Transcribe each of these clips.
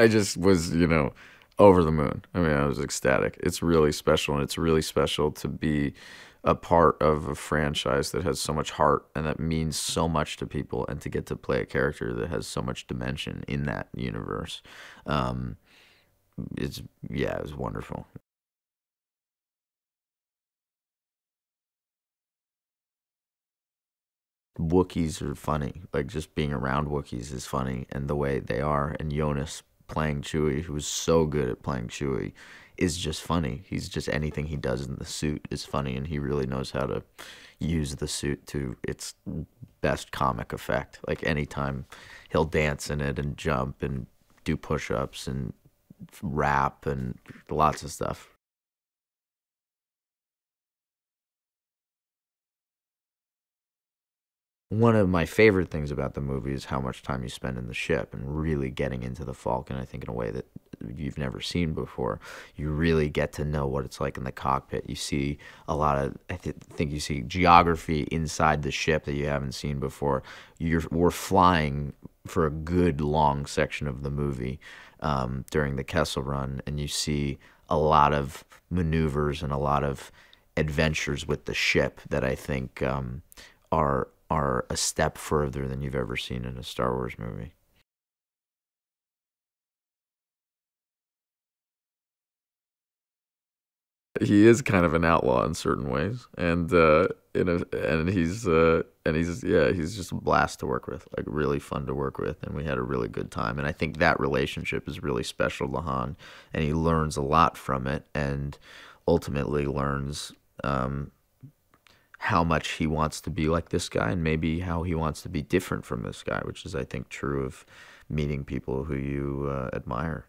I just was, over the moon. I mean, I was ecstatic. It's really special, and it's really special to be a part of a franchise that has so much heart and that means so much to people, and to get to play a character that has so much dimension in that universe. Um, it's yeah, it was wonderful. Wookiees are funny. Like, just being around Wookiees is funny, and the way they are. And Joonas playing Chewie, who is so good at playing Chewie, is just funny. He's just anything he does in the suit is funny, and he really knows how to use the suit to its best comic effect. Like, anytime he'll dance in it and jump and do push-ups and rap and lots of stuff. One of my favorite things about the movie is how much time you spend in the ship and really getting into the Falcon, I think, in a way that you've never seen before. You really get to know what it's like in the cockpit. You see a lot of, think you see geography inside the ship that you haven't seen before. We're flying for a good long section of the movie during the Kessel Run, and you see a lot of maneuvers and a lot of adventures with the ship that I think are a step further than you've ever seen in a Star Wars movie. He is kind of an outlaw in certain ways, and he's just a blast to work with, like really fun to work with, and we had a really good time. And I think that relationship is really special to Han, and he learns a lot from it, and ultimately learns how much he wants to be like this guy, and maybe how he wants to be different from this guy, which is, I think, true of meeting people who you admire.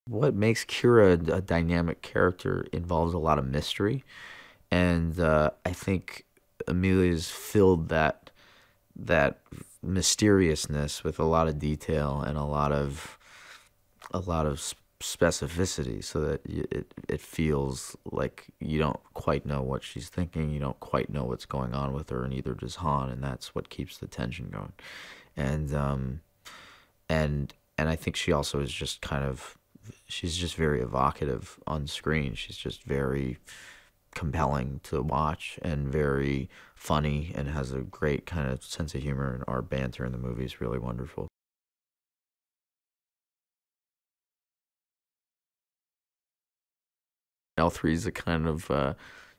What makes Qi'ra a dynamic character involves a lot of mystery, and I think Emilia's filled that mysteriousness with a lot of detail and a lot of specificity, so that it feels like you don't quite know what she's thinking, you don't quite know what's going on with her, and neither does Han, and that's what keeps the tension going. And and I think she also is just kind of, she's just very evocative on screen. She's just very compelling to watch and very funny, and has a great kind of sense of humor, and our banter in the movie is really wonderful. L3 is a kind of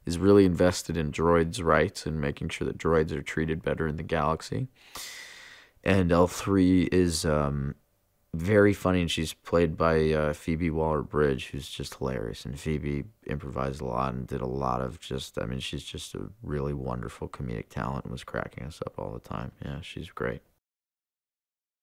is really invested in droids' rights and making sure that droids are treated better in the galaxy. And L3 is very funny, and she's played by Phoebe Waller-Bridge, who's just hilarious. And Phoebe improvised a lot and did a lot of just, I mean, she's just a really wonderful comedic talent and was cracking us up all the time. Yeah, she's great.